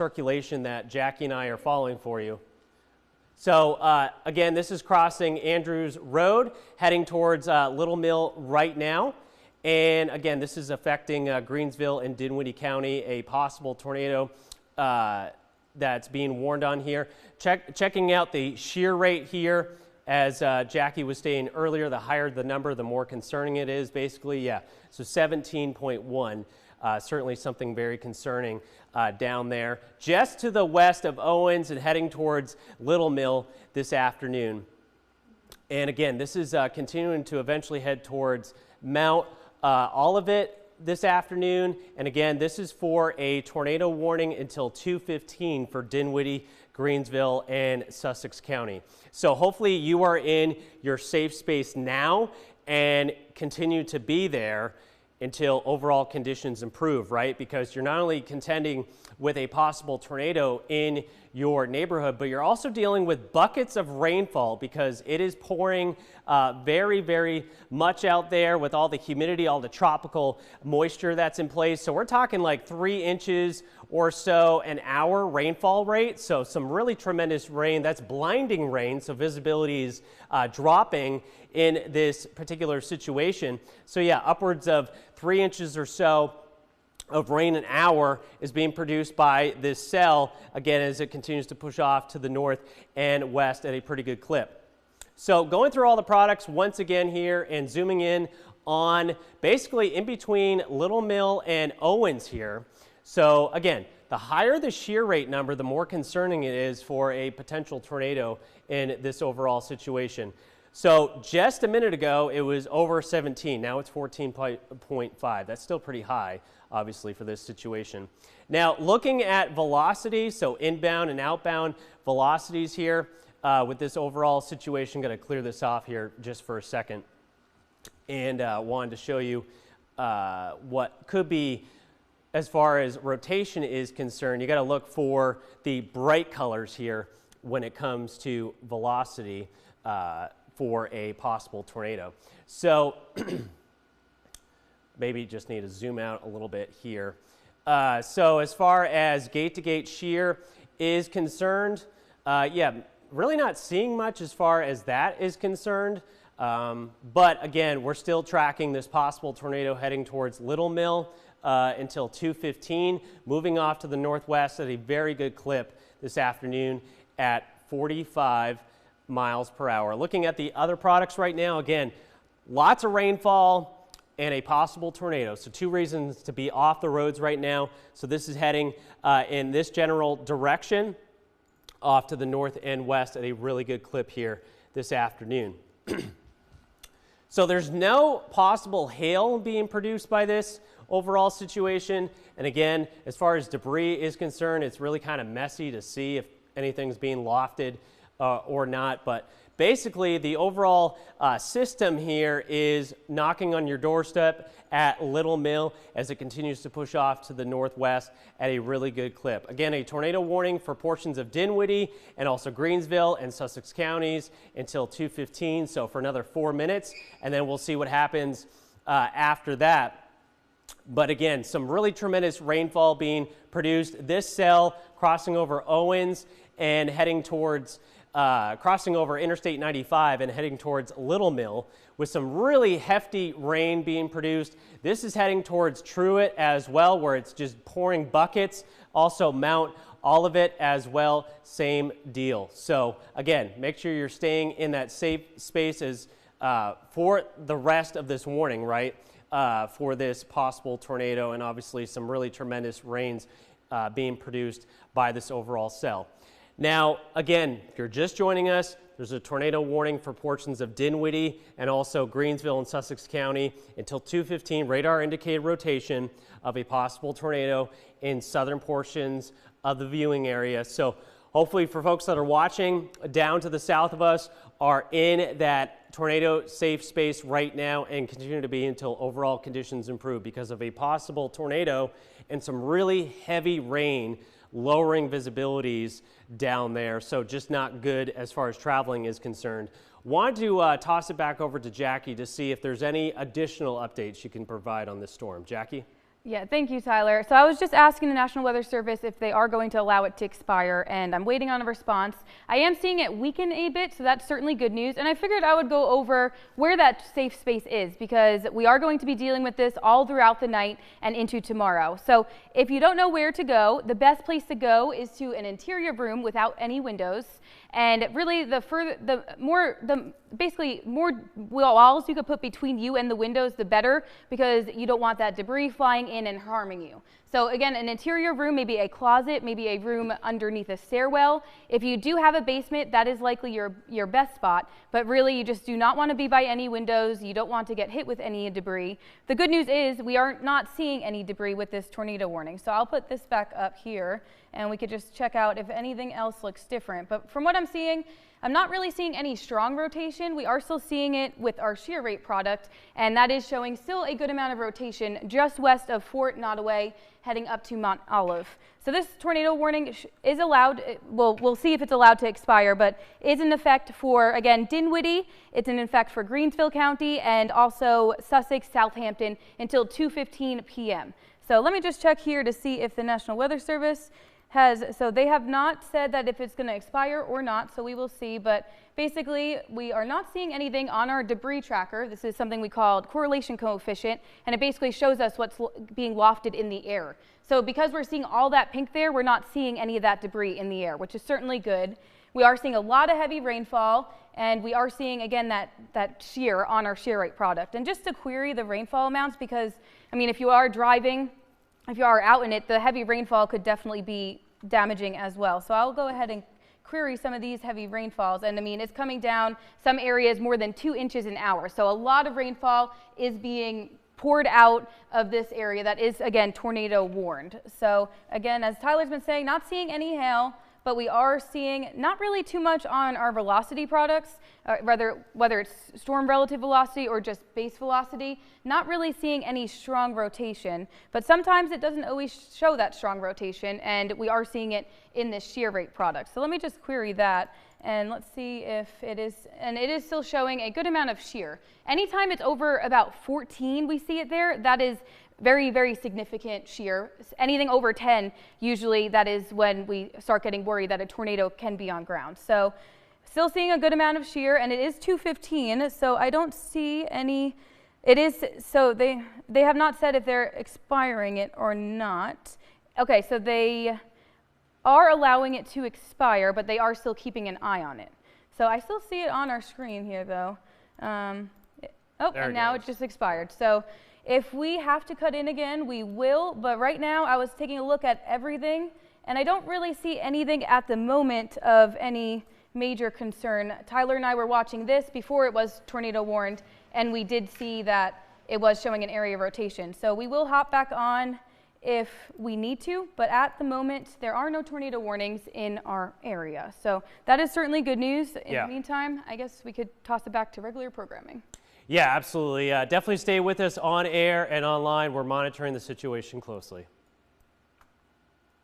circulation that Jackie and I are following for you. So again, this is crossing Andrews Road, heading towards Little Mill right now. And again, this is affecting Greensville and Dinwiddie County, a possible tornado that's being warned on here. Checking out the shear rate here, as Jackie was stating earlier, the higher the number, the more concerning it is, basically. Yeah, so 17.1. Certainly something very concerning down there. Just to the west of Owens and heading towards Little Mill this afternoon. And again, this is continuing to eventually head towards Mount Olivet this afternoon. And again, this is for a tornado warning until 2:15 for Dinwiddie, Greensville, and Sussex County. So hopefully you are in your safe space now and continue to be there until overall conditions improve, right? Because you're not only contending with a possible tornado in your neighborhood, but you're also dealing with buckets of rainfall because it is pouring very, very much out there with all the humidity, all the tropical moisture that's in place. So we're talking like 3 inches or so an hour rainfall rate. So some really tremendous rain. That's blinding rain. So visibility is dropping in this particular situation. So yeah, upwards of 3 inches or so of rain an hour is being produced by this cell, again, as it continues to push off to the north and west at a pretty good clip. So going through all the products once again here and zooming in on basically in between Little Mill and Owens here. So again, the higher the shear rate number, the more concerning it is for a potential tornado in this overall situation. So just a minute ago, it was over 17. Now it's 14.5. That's still pretty high, obviously, for this situation. Now, looking at velocity, so inbound and outbound velocities here with this overall situation, going to clear this off here just for a second. And wanted to show you what could be, as far as rotation is concerned, you got to look for the bright colors here when it comes to velocity for a possible tornado. So maybe just need to zoom out a little bit here. So as far as gate-to-gate shear is concerned, yeah, really not seeing much as far as that is concerned. But again, we're still tracking this possible tornado heading towards Little Mill until 2:15, moving off to the northwest at a very good clip this afternoon at 45 miles per hour. Looking at the other products right now, again, lots of rainfall and a possible tornado. So 2 reasons to be off the roads right now. So this is heading in this general direction off to the north and west at a really good clip here this afternoon. So there's no possible hail being produced by this overall situation. And again, as far as debris is concerned, it's really kind of messy to see if anything's being lofted or not, but basically the overall system here is knocking on your doorstep at Little Mill as it continues to push off to the northwest at a really good clip. Again, a tornado warning for portions of Dinwiddie and also Greensville and Sussex counties until 2:15, so for another 4 minutes, and then we'll see what happens after that. But again, some really tremendous rainfall being produced. This cell crossing over Owens and heading towards crossing over Interstate 95 and heading towards Little Mill with some really hefty rain being produced. This is heading towards Truett as well, where it's just pouring buckets. Also Mount Olivet as well, same deal. So again, make sure you're staying in that safe space as for the rest of this warning, right? For this possible tornado and obviously some really tremendous rains being produced by this overall cell. Now, again, if you're just joining us, there's a tornado warning for portions of Dinwiddie and also Greensville and Sussex County until 2:15, radar indicated rotation of a possible tornado in southern portions of the viewing area. So hopefully for folks that are watching down to the south of us are in that tornado safe space right now and continue to be until overall conditions improve because of a possible tornado and some really heavy rain lowering visibilities down there, so just not good as far as traveling is concerned. Want to toss it back over to Jackie to see if there's any additional updates you can provide on this storm. Jackie? Yeah, thank you, Tyler. So I was just asking the National Weather Service if they are going to allow it to expire, and I'm waiting on a response. I am seeing it weaken a bit, so that's certainly good news. And I figured I would go over where that safe space is, because we are going to be dealing with this all throughout the night and into tomorrow. So if you don't know where to go, the best place to go is to an interior room without any windows. And really, basically more walls you could put between you and the windows, the better, because you don't want that debris flying in and harming you. So again, an interior room, maybe a closet, maybe a room underneath a stairwell. If you do have a basement, that is likely your best spot, but really you just do not want to be by any windows. You don't want to get hit with any debris. The good news is we are not seeing any debris with this tornado warning. So I'll put this back up here and we could just check out if anything else looks different. But from what I'm seeing, I'm not really seeing any strong rotation. We are still seeing it with our shear rate product, and that is showing still a good amount of rotation just west of Fort Nottoway, heading up to Mount Olive. So this tornado warning is allowed, we'll see if it's allowed to expire, but is in effect for, again, Dinwiddie, it's in effect for Greensville County, and also Sussex, Southampton until 2:15 p.m. So let me just check here to see if the National Weather Service so they have not said that if it's going to expire or not, so we will see, but basically we are not seeing anything on our debris tracker. This is something we call correlation coefficient, and it basically shows us what's being lofted in the air. So because we're seeing all that pink there, we're not seeing any of that debris in the air, which is certainly good. We are seeing a lot of heavy rainfall, and we are seeing, again, that shear on our shear rate product. And just to query the rainfall amounts, because, I mean, if you are driving, if you are out in it, the heavy rainfall could definitely be damaging as well. So I'll go ahead and query some of these heavy rainfalls. And I mean, it's coming down some areas more than 2 inches an hour. So a lot of rainfall is being poured out of this area that is, again, tornado warned. So again, as Tyler's been saying, not seeing any hail, but we are seeing not really too much on our velocity products, whether it's storm relative velocity or just base velocity, not really seeing any strong rotation, but sometimes it doesn't always show that strong rotation, and we are seeing it in this shear rate product. So let me just query that, and let's see if it is, and it is still showing a good amount of shear. Anytime it's over about 14, we see it there, that is very, very significant shear. Anything over 10, usually that is when we start getting worried that a tornado can be on ground. So still seeing a good amount of shear, and it is 2:15, so I don't see any, it is, so they have not said if they're expiring it or not. Okay, so they are allowing it to expire, but they are still keeping an eye on it. So I still see it on our screen here, though. And now it just expired. So if we have to cut in again, we will, but right now I was taking a look at everything, and I don't really see anything at the moment of any major concern. Tyler and I were watching this before it was tornado warned, and we did see that it was showing an area of rotation. So we will hop back on if we need to, but at the moment there are no tornado warnings in our area. So that is certainly good news. In the meantime, I guess we could toss it back to regular programming. Yeah, absolutely. Definitely stay with us on air and online. We're monitoring the situation closely.